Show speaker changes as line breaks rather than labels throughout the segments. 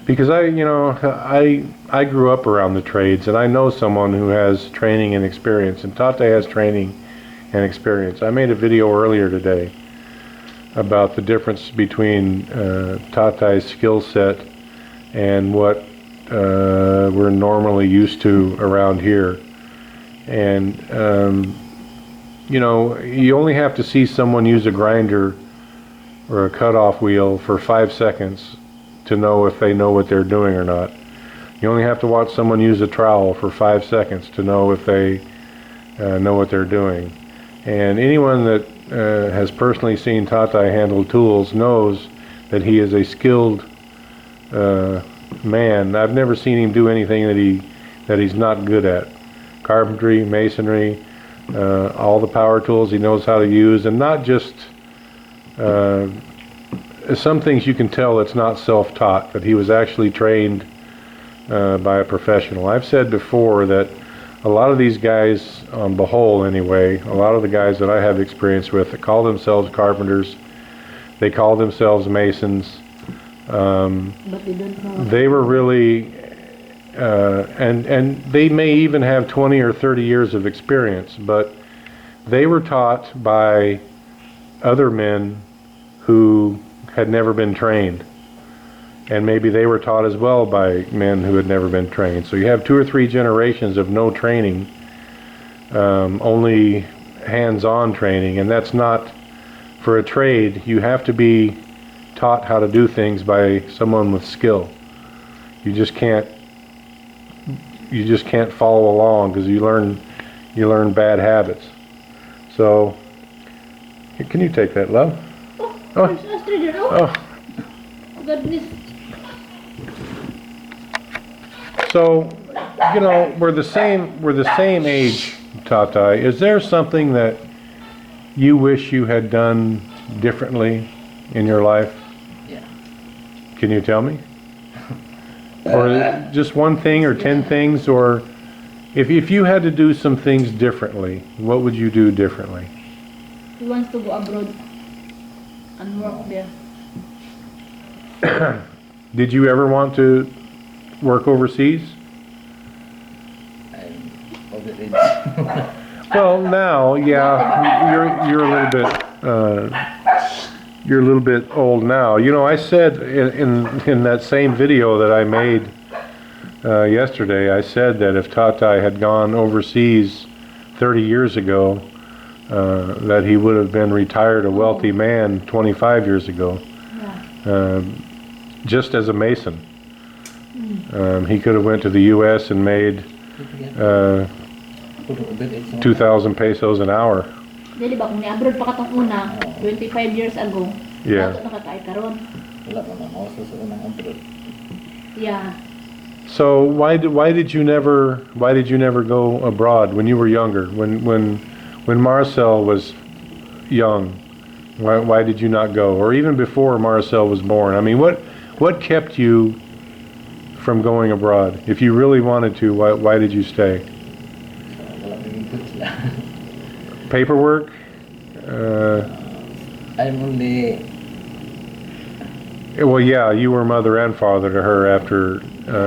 Because I grew up around the trades, and I know someone who has training and experience, and Tatay has training and experience. I made a video earlier today about the difference between Tatay's skill set and what we're normally used to around here. And you only have to see someone use a grinder or a cutoff wheel for 5 seconds to know if they know what they're doing or not. You only have to watch someone use a trowel for 5 seconds to know if they know what they're doing. And anyone that has personally seen Tatay handle tools knows that he is a skilled man. I've never seen him do anything that he's not good at. Carpentry, masonry, all the power tools he knows how to use, and not just some things you can tell it's not self-taught, that he was actually trained by a professional. I've said before that a lot of these guys, on the whole anyway, a lot of the guys that I have experience with that call themselves carpenters, they call themselves masons,
But they don't know.
they were really, and they may even have 20 or 30 years of experience, but they were taught by other men who had never been trained. And maybe they were taught as well by men who had never been trained. So you have 2 or 3 generations of no training, only hands-on training, and that's not, for a trade, you have to be taught how to do things by someone with skill. You just can't follow along, because you learn bad habits. So, can you take that, love?
Oh, there's Astrid.
Oh.
Goodness.
So, we're the same age, Tatay. Is there something that you wish you had done differently in your life?
Yeah.
Can you tell me? Or just one thing or 10 things, or if you had to do some things differently, what would you do differently?
He wants to go abroad and work there.
Did you ever want to work overseas?
I'm of the age.
Well, now, yeah, you're a little bit old now. I said in that same video that I made yesterday, I said that if Tatay had gone overseas 30 years ago, that he would have been retired a wealthy man 25 years ago.
Yeah.
Just as a mason. He could have went to the U.S. and made 2,000 pesos an hour.
Dili ba kung ni-abroad pa katong una, 25 years ago,
Yeah.
dato nakakaay karon.
Wala pa man ako sa unang abroad.
Yeah.
So why did you never go abroad when you were younger? When Marcel was young, why did you not go? Or even before Marcel was born? I mean, what kept you from going abroad? If you really wanted to, why did you stay?
Wala pa good sila.
Paperwork?
I'm only
Well, yeah, you were mother and father to her after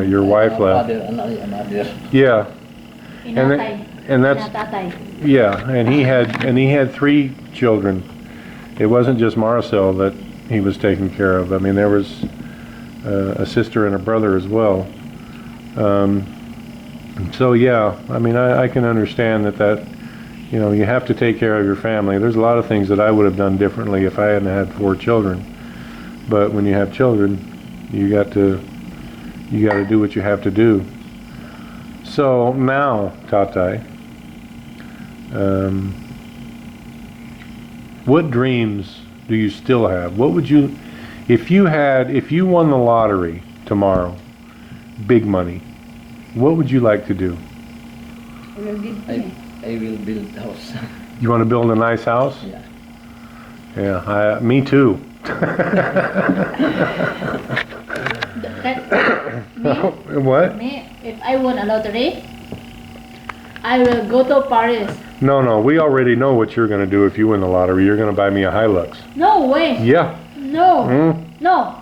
your wife left.
Another.
Yeah,
Inatay.
and that's
Inatatay.
yeah, and he had 3 children. It wasn't just Marcel that he was taking care of. I mean, there was a sister and a brother as well. So yeah, I mean, I can understand that you have to take care of your family. There's a lot of things that I would have done differently if I hadn't had 4 children. But when you have children, you got to do what you have to do. So now, Tatay, what dreams do you still have? What would you, if you won the lottery tomorrow, big money, what would you like to do?
Will give me.
I will build house.
You want to build a nice house?
Yeah.
Yeah, me too. What?
Me, if I won a lottery, I will go to Paris.
No, we already know what you're going to do if you win the lottery. You're going to buy me a Hilux.
No way.
Yeah.
No.
Mm.
No.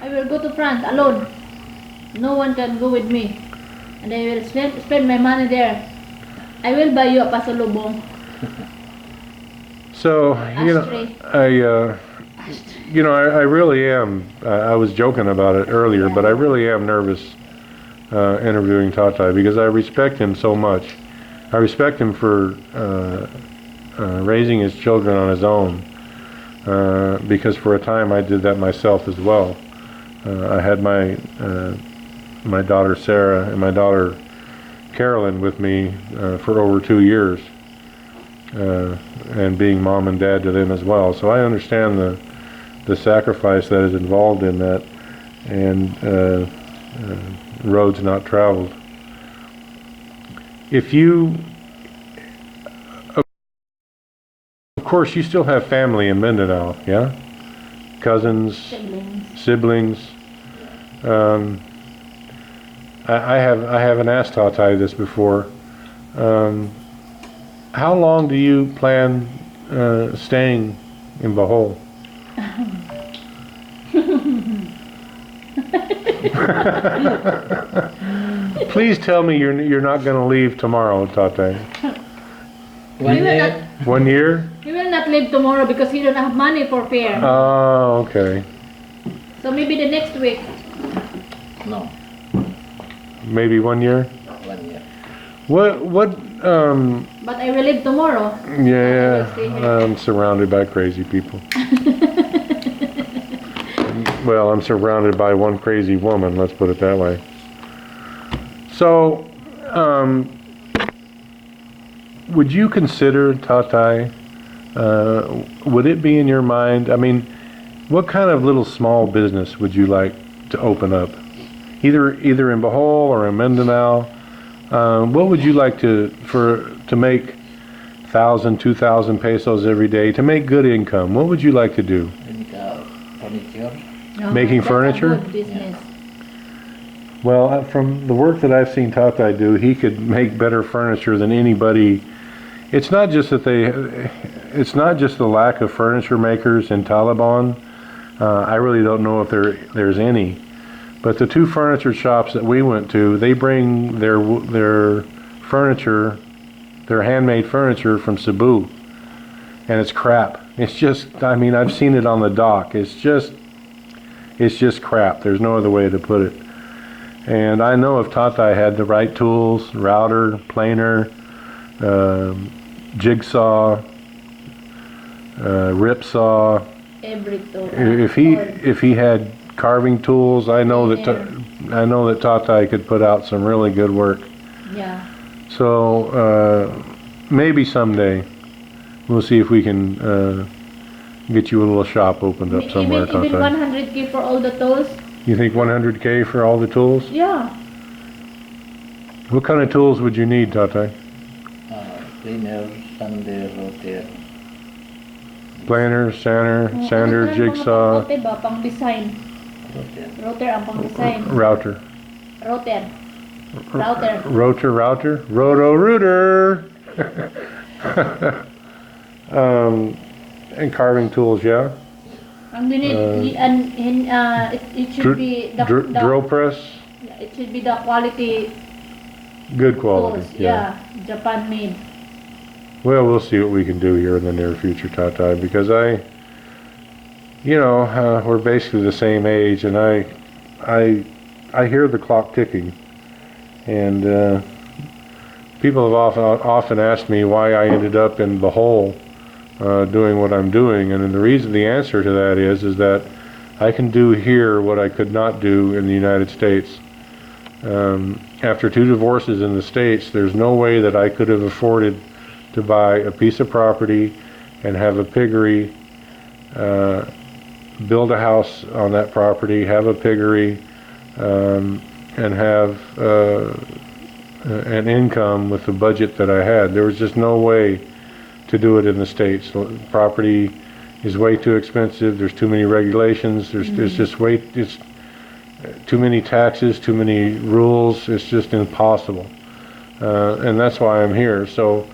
I I will go to France alone. No one can go with me. And I will spend my money there. I will buy you a pasalubong.
So,
Ashtray.
I really am. I was joking about it earlier, but I really am nervous interviewing Tatay because I respect him so much. I respect him for raising his children on his own because for a time I did that myself as well. I had my daughter Sarah and my daughter Carolyn with me for over 2 years, and being mom and dad to them as well. So I understand the sacrifice that is involved in that, and roads not traveled. If you, of course, you still have family in Mindanao, yeah? Cousins, siblings. I haven't asked Tatay this before. How long do you plan staying in Bohol? Please tell me you're not going to leave tomorrow, Tatay.
1 year.
1 year?
He will not leave tomorrow because he don't have money for fare.
Oh, okay.
So maybe the next week.
No,
Maybe 1 year?
1 year.
What,
But I will leave tomorrow.
yeah,
stay here.
I'm surrounded by crazy people. Well, I'm surrounded by one crazy woman, let's put it that way. So, would you consider, Tatay, would it be in your mind, I mean, what kind of little small business would you like to open up? Either in Bohol or in Mindanao? What would you like to make 1,000, 2,000 pesos every day, to make good income? What would you like to do?
Make furniture.
No,
Making
that's
furniture?
A good business.
Well, from the work that I've seen Tatay do, he could make better furniture than anybody. It's not just that it's not just the lack of furniture makers in Taliban. I really don't know if there's any. But the 2 furniture shops that we went to, they bring their furniture, their handmade furniture from Cebu. And it's crap. It's just, I mean, I've seen it on the dock. It's just crap. There's no other way to put it. And I know if Tatay had the right tools, router, planer, jigsaw, rip saw,
Every tool.
if he had carving tools, I know that Tatay could put out some really good work.
Yeah.
So maybe someday we'll see if we can get you a little shop opened up somewhere,
Even
Tatay.
100K for all the tools.
You think 100K for all the tools?
Yeah.
What kind of tools would you need, Tatay?
Cleaner, sander, rotor.
Planer, sander, jigsaw,
Rotor ba? Pang design.
Rotor.
Rotor ang pang design.
router.
Router.
Roto-rooter. And carving tools, yeah.
Ang dinit, it should be the
drill press,
it should be the quality
good quality.
tools. Yeah, Japan made.
Well, we'll see what we can do here in the near future, Tatay, because we're basically the same age, and I hear the clock ticking, and people have often asked me why I ended up in Bohol doing what I'm doing, and the answer to that is that I can do here what I could not do in the United States. After 2 divorces in the States, there's no way that I could have afforded to buy a piece of property and have a piggery, build a house on that property, have a piggery, and have an income with the budget that I had. There was just no way to do it in the States. Property is way too expensive. There's too many regulations. There's just it's too many taxes, too many rules. It's just impossible. And that's why I'm here. So,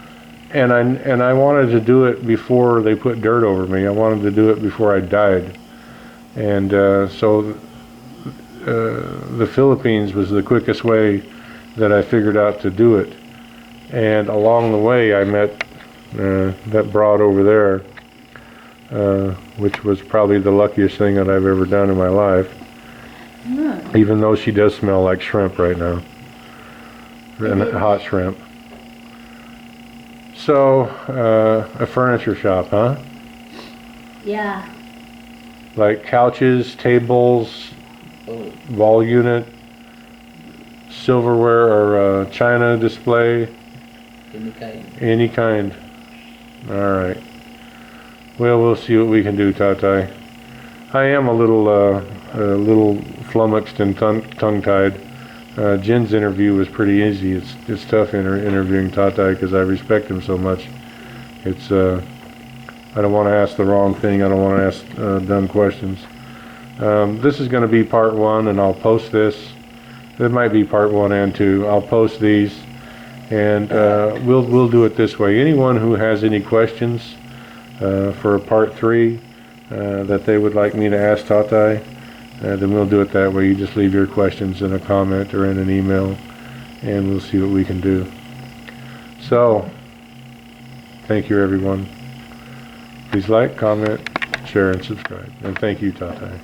and I wanted to do it before they put dirt over me. I wanted to do it before I died. And so the Philippines was the quickest way that I figured out to do it. And along the way, I met that broad over there, which was probably the luckiest thing that I've ever done in my life. Even though she does smell like shrimp right now, and hot shrimp. So, a furniture shop, huh?
Yeah.
Like couches, tables,
Oh,
wall unit, silverware or china display,
any kind.
any kind. All right. Well, we'll see what we can do, Tatay. I am a little flummoxed and tongue-tied. Jen's interview was pretty easy. It's tough interviewing Tatay because I respect him so much. It's I don't want to ask the wrong thing. I don't want to ask dumb questions. This is going to be part 1, and I'll post this. It might be part 1 and 2. I'll post these, and we'll do it this way. Anyone who has any questions for part 3 that they would like me to ask Tatay, then we'll do it that way. You just leave your questions in a comment or in an email, and we'll see what we can do. So, thank you, everyone. Please like, comment, share, and subscribe. And thank you, Tatay.